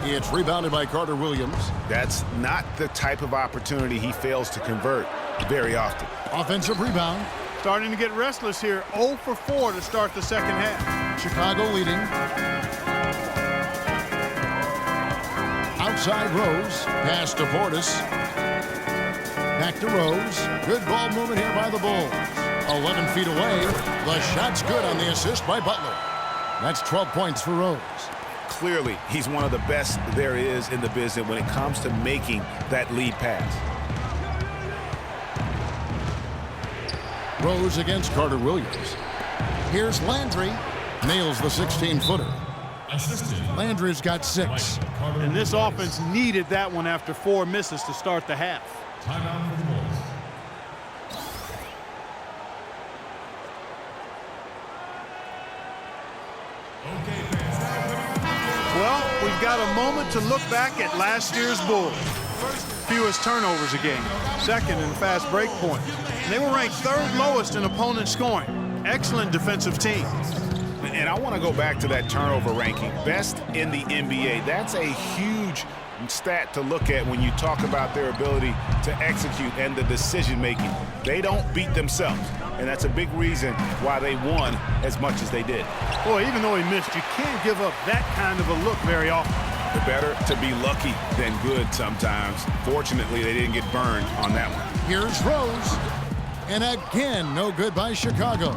It's rebounded by Carter Williams. That's not the type of opportunity he fails to convert very often. Offensive rebound. Starting to get restless here. 0 for 4 to start the second half. Chicago leading. Outside Rose. Pass to Portis. Back to Rose. Good ball movement here by the Bulls. 11 feet away. The shot's good on the assist by Butler. That's 12 points for Rose. Clearly, he's one of the best there is in the business when it comes to making that lead pass. Rose against Carter Williams. Here's Landry. Nails the 16-footer. Landry's got 6. And this offense needed that one after 4 misses to start the half. Timeout for the Bulls. Well, we've got a moment to look back at last year's Bulls. Fewest turnovers a game, second in fast break points. They were ranked 3rd lowest in opponent scoring. Excellent defensive team. And I want to go back to that turnover ranking. Best in the NBA. That's a huge stat to look at when you talk about their ability to execute and the decision making. They don't beat themselves. And that's a big reason why they won as much as they did. Boy, even though he missed, you can't give up that kind of a look very often. Better to be lucky than good sometimes. Fortunately, they didn't get burned on that one. Here's Rose. And again, no good by Chicago.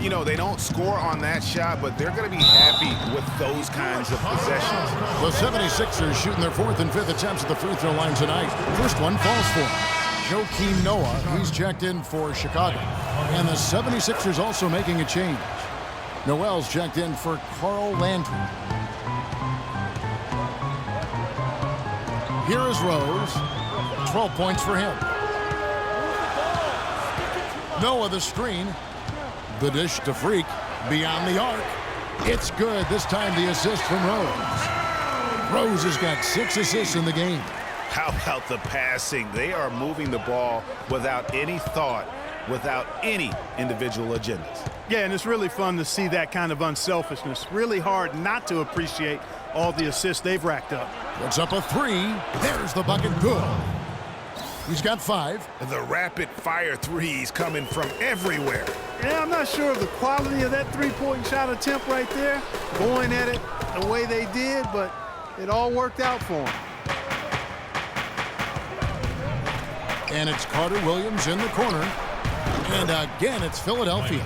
You know, they don't score on that shot, but they're going to be happy with those kinds of possessions. The 76ers shooting their 4th and 5th attempts at the free throw line tonight. First one falls for him. Joakim Noah, he's checked in for Chicago. And the 76ers also making a change. Noel's checked in for Carl Landry. Here is Rose. 12 points for him. Noah the screen. The dish to Freak. Beyond the arc. It's good. This time the assist from Rose. Rose has got 6 assists in the game. How about the passing? They are moving the ball without any thought, without any individual agendas. Yeah, and it's really fun to see that kind of unselfishness. Really hard not to appreciate all the assists they've racked up. Puts up a 3. There's the bucket. Good. He's got 5. The rapid-fire threes coming from everywhere. Yeah, I'm not sure of the quality of that three-point shot attempt right there, going at it the way they did, but it all worked out for them. And it's Carter Williams in the corner. And again, it's Philadelphia.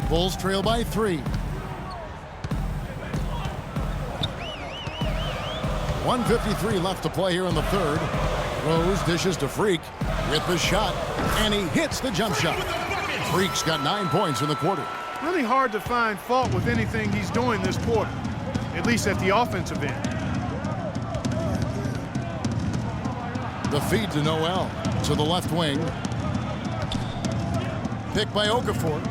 Bulls trail by 3. 1:53 left to play here in the 3rd. Rose dishes to Freak with the shot, and he hits the jump shot. Freak's got 9 points in the quarter. Really hard to find fault with anything he's doing this quarter, at least at the offensive end. The feed to Noel to the left wing. Picked by Okafor.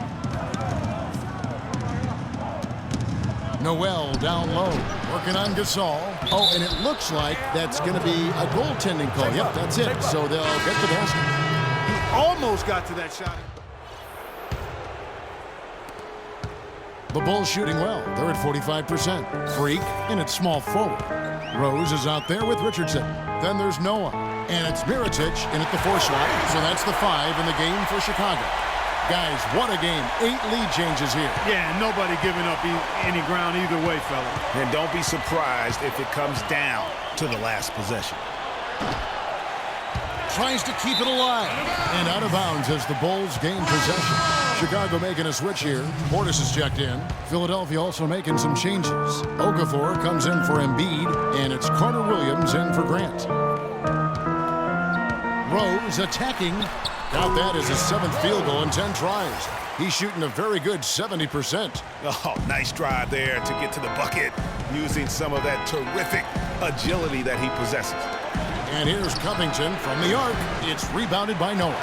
Noel down low, working on Gasol. Oh, and it looks like that's going to be a goaltending call. Yep, that's it. So they'll get the basket. He almost got to that shot. The Bulls shooting well. They're at 45%. Freak, and it's small forward. Rose is out there with Richardson. Then there's Noah. And it's Mirotic in at the 4 slot. So that's the 5 in the game for Chicago. Guys, what a game. 8 lead changes here. Yeah, nobody giving up any ground either way, fella. And don't be surprised if it comes down to the last possession. Tries to keep it alive. And out of bounds as the Bulls gain possession. Chicago making a switch here. Portis is checked in. Philadelphia also making some changes. Okafor comes in for Embiid, and it's Carter Williams in for Grant. Rose attacking. Got that as his 7th field goal in 10 tries. He's shooting a very good 70%. Oh, nice drive there to get to the bucket, using some of that terrific agility that he possesses. And here's Covington from the arc. It's rebounded by Noah.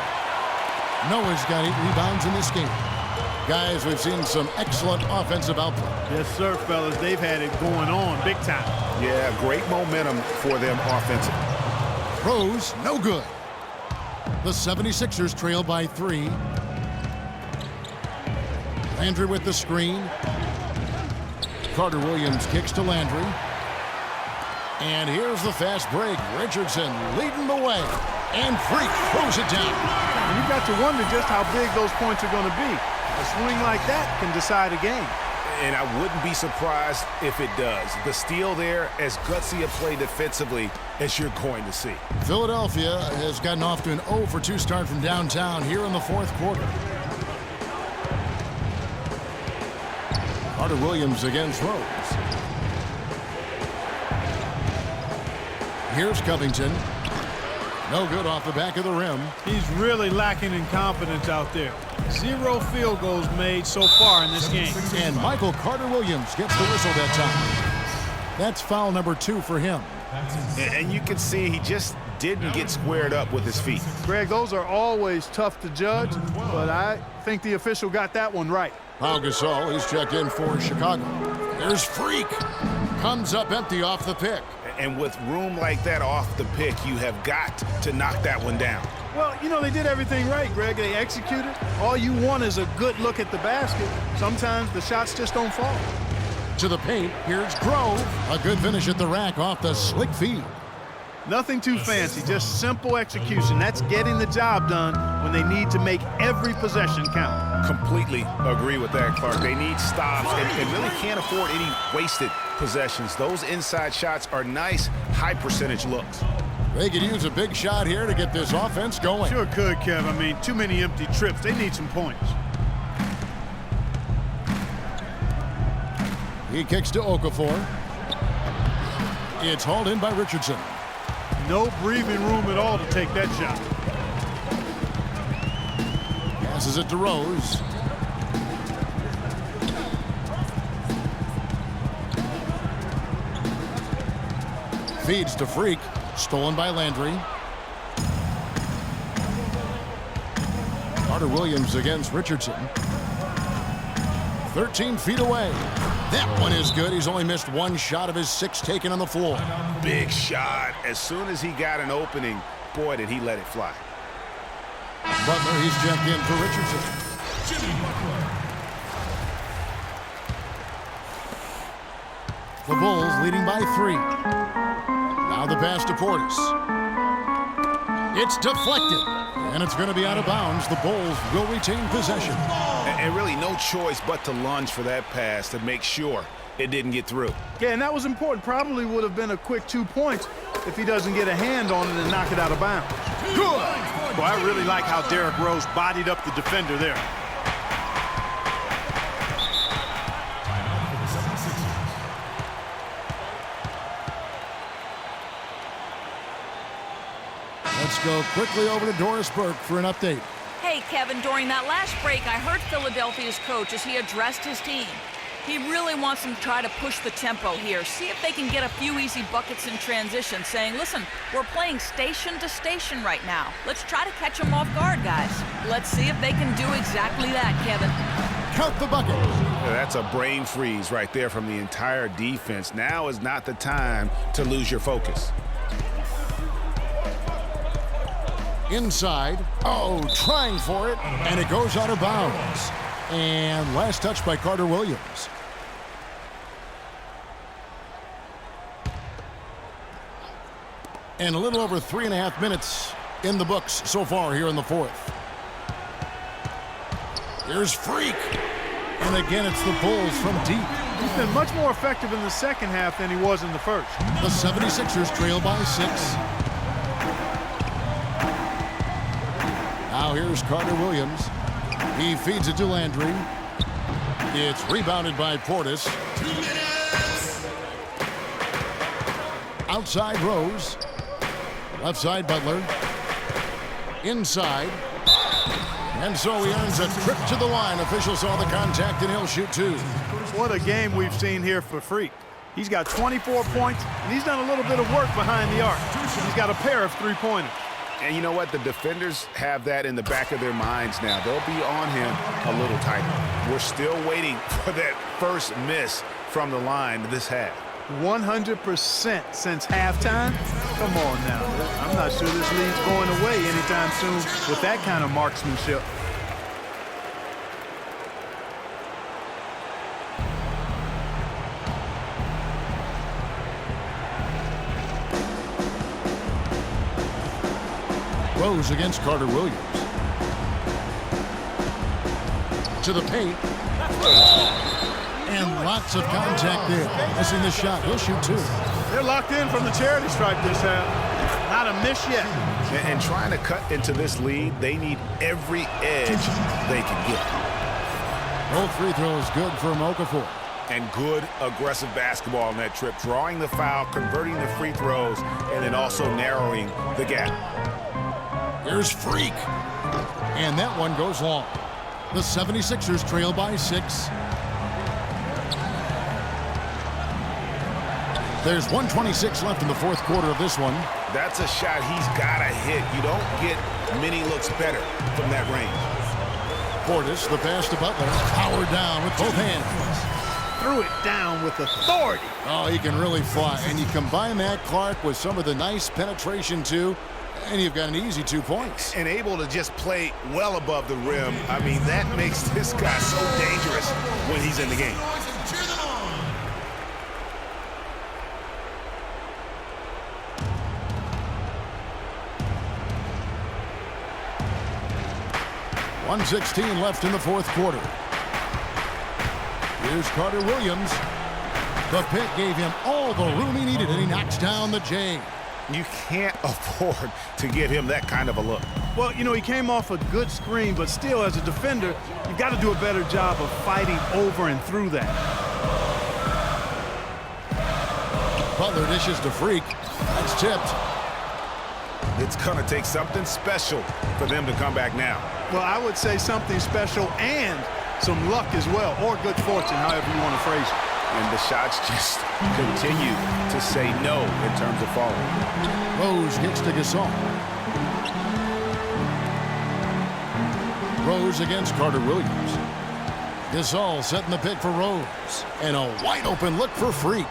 Noah's got 8 rebounds in this game. Guys, we've seen some excellent offensive output. Yes, sir, fellas. They've had it going on big time. Yeah, great momentum for them offensively. Rose, no good. The 76ers trail by 3. Landry with the screen. Carter Williams kicks to Landry. And here's the fast break. Richardson leading the way. And Freak throws it down. And you've got to wonder just how big those points are going to be. A swing like that can decide a game. And I wouldn't be surprised if it does. The steal there, as gutsy a play defensively as you're going to see. Philadelphia has gotten off to an 0-for-2 start from downtown here in the fourth quarter. Carter Williams against Rose. Here's Covington. No good off the back of the rim. He's really lacking in confidence out there. 0 field goals made so far in this game. And Michael Carter Williams gets the whistle that time. That's foul number 2 for him. And you can see he just didn't get squared up with his feet. Greg, those are always tough to judge, but I think the official got that one right. Pau Gasol, he's checked in for Chicago. There's Freak. Comes up empty off the pick. And with room like that off the pick, you have got to knock that one down. Well, you know, they did everything right, Greg. They executed. All you want is a good look at the basket. Sometimes the shots just don't fall. To the paint, here's Grove. A good finish at the rack off the slick feed. Nothing too fancy, just simple execution. That's getting the job done when they need to make every possession count. Completely agree with that, Clark. They need stops and really can't afford any wasted possessions. Those inside shots are nice, high percentage looks. They could use a big shot here to get this offense going. Sure could, Kev. I mean, too many empty trips. They need some points. He kicks to Okafor. It's hauled in by Richardson. No breathing room at all to take that shot. Passes it to Rose. Feeds to Freak. Stolen by Landry. Carter Williams against Richardson. 13 feet away. That one is good. He's only missed 1 shot of his 6 taken on the floor. Big shot. As soon as he got an opening, boy, did he let it fly. Butler, he's checked in for Richardson. The Bulls leading by 3. Now the pass to Portis. It's deflected, and it's going to be out of bounds. The Bulls will retain possession. And really no choice but to lunge for that pass to make sure it didn't get through. Yeah, and that was important. Probably would have been a quick 2 points if he doesn't get a hand on it and knock it out of bounds. Good! Boy, I really like how Derrick Rose bodied up the defender there. Let's go quickly over to Doris Burke for an update. Hey, Kevin, during that last break, I heard Philadelphia's coach as he addressed his team. He really wants them to try to push the tempo here, see if they can get a few easy buckets in transition, saying, listen, we're playing station to station right now. Let's try to catch them off guard, guys. Let's see if they can do exactly that, Kevin. Count the bucket. That's a brain freeze right there from the entire defense. Now is not the time to lose your focus. Inside. Oh, trying for it, and it goes out of bounds. And last touch by Carter Williams. And a little over 3.5 minutes in the books so far here in the fourth. Here's Freak. And again, it's the Bulls from deep. He's been much more effective in the second half than he was in the first. The 76ers trail by 6. Now here's Carter Williams. He feeds it to Landry. It's rebounded by Portis. 2 minutes. Outside Rose. Left side Butler. Inside. And so he earns a trip to the line. Officials saw the contact and he'll shoot 2. What a game we've seen here for Freak. He's got 24 points, and he's done a little bit of work behind the arc. He's got a pair of 3-pointers. And you know what? The defenders have that in the back of their minds now. They'll be on him a little tighter. We're still waiting for that first miss from the line this half. 100% since halftime? Come on now. I'm not sure this lead's going away anytime soon with that kind of marksmanship. Rose against Carter Williams. To the paint. And lots of contact there. Missing the shot. He'll shoot two. They're locked in from the charity stripe this half. Not a miss yet. And trying to cut into this lead, they need every edge they can get. Both free throws good for Okafor. And good aggressive basketball on that trip. Drawing the foul, converting the free throws, and then also narrowing the gap. Here's Freak. And that one goes long. The 76ers trail by 6. There's 1:26 left in the fourth quarter of this one. That's a shot he's got to hit. You don't get many looks better from that range. Portis, the pass to Butler. Power down with both hands. Threw it down with authority. Oh, he can really fly. And you combine that, Clark, with some of the nice penetration, too, and you've got an easy 2 points. And able to just play well above the rim. I mean, that makes this guy so dangerous when he's in the game. Cheer them on. 1:16 left in the fourth quarter. Here's Carter Williams. The pick gave him all the room he needed, and he knocks down the J. You can't afford to give him that kind of a look. Well, you know, he came off a good screen, but still, as a defender, you've got to do a better job of fighting over and through that. Butler dishes to Freak. That's tipped. It's going to take something special for them to come back now. Well, I would say something special and some luck as well, or good fortune, however you want to phrase it. And the shots just continue to say no in terms of falling. Rose gets to Gasol. Rose against Carter Williams. Gasol setting the pick for Rose. And a wide open look for Freak.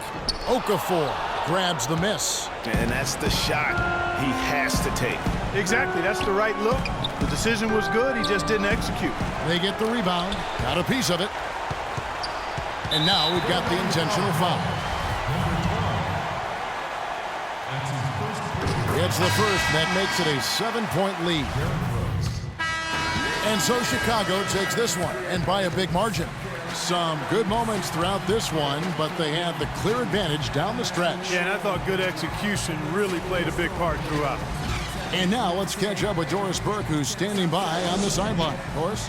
Okafor grabs the miss. And that's the shot he has to take. Exactly, that's the right look. The decision was good, he just didn't execute. They get the rebound, got a piece of it. And now we've got the intentional foul. It's the first, that makes it a 7-point lead. And so Chicago takes this one, and by a big margin. Some good moments throughout this one, but they had the clear advantage down the stretch. Yeah, and I thought good execution really played a big part throughout. And now let's catch up with Doris Burke, who's standing by on the sideline. Doris?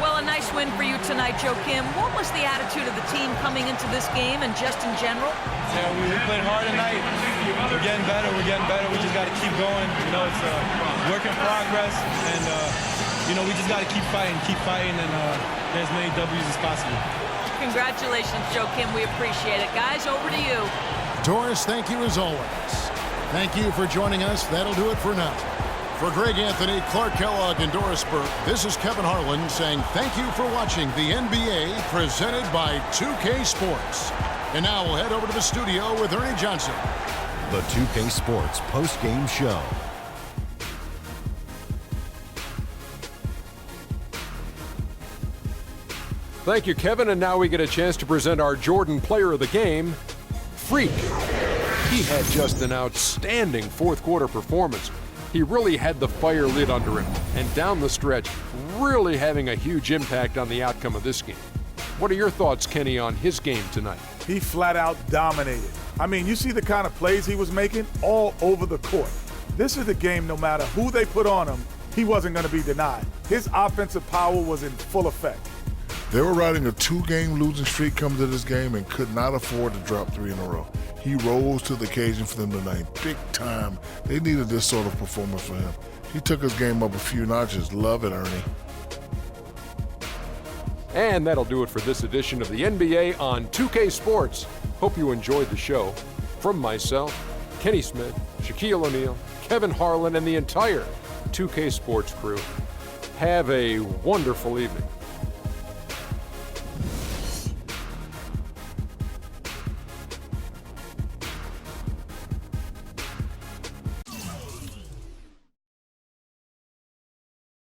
Well, a nice win for you tonight, Joakim. What was the attitude of the team coming into this game and just in general? Yeah, we played hard tonight. We're getting better. We just got to keep going. You know, it's a work in progress. And, you know, we just got to keep fighting, and get as many W's as possible. Congratulations, Joakim. We appreciate it. Guys, over to you. Doris, thank you as always. Thank you for joining us. That'll do it for now. For Greg Anthony, Clark Kellogg, and Doris Burke, this is Kevin Harlan saying thank you for watching the NBA presented by 2K Sports. And now we'll head over to the studio with Ernie Johnson. The 2K Sports post-game show. Thank you, Kevin, and now we get a chance to present our Jordan Player of the Game, Freak. He had just an outstanding fourth quarter performance. He really had the fire lit under him, and down the stretch, really having a huge impact on the outcome of this game. What are your thoughts, Kenny, on his game tonight? He flat out dominated. I mean, you see the kind of plays he was making all over the court. This is the game, no matter who they put on him, he wasn't going to be denied. His offensive power was in full effect. They were riding a 2-game losing streak coming to this game and could not afford to drop 3 in a row. He rose to the occasion for them tonight, big time. They needed this sort of performance from him. He took his game up a few notches. Love it, Ernie. And that'll do it for this edition of the NBA on 2K Sports. Hope you enjoyed the show. From myself, Kenny Smith, Shaquille O'Neal, Kevin Harlan, and the entire 2K Sports crew, have a wonderful evening.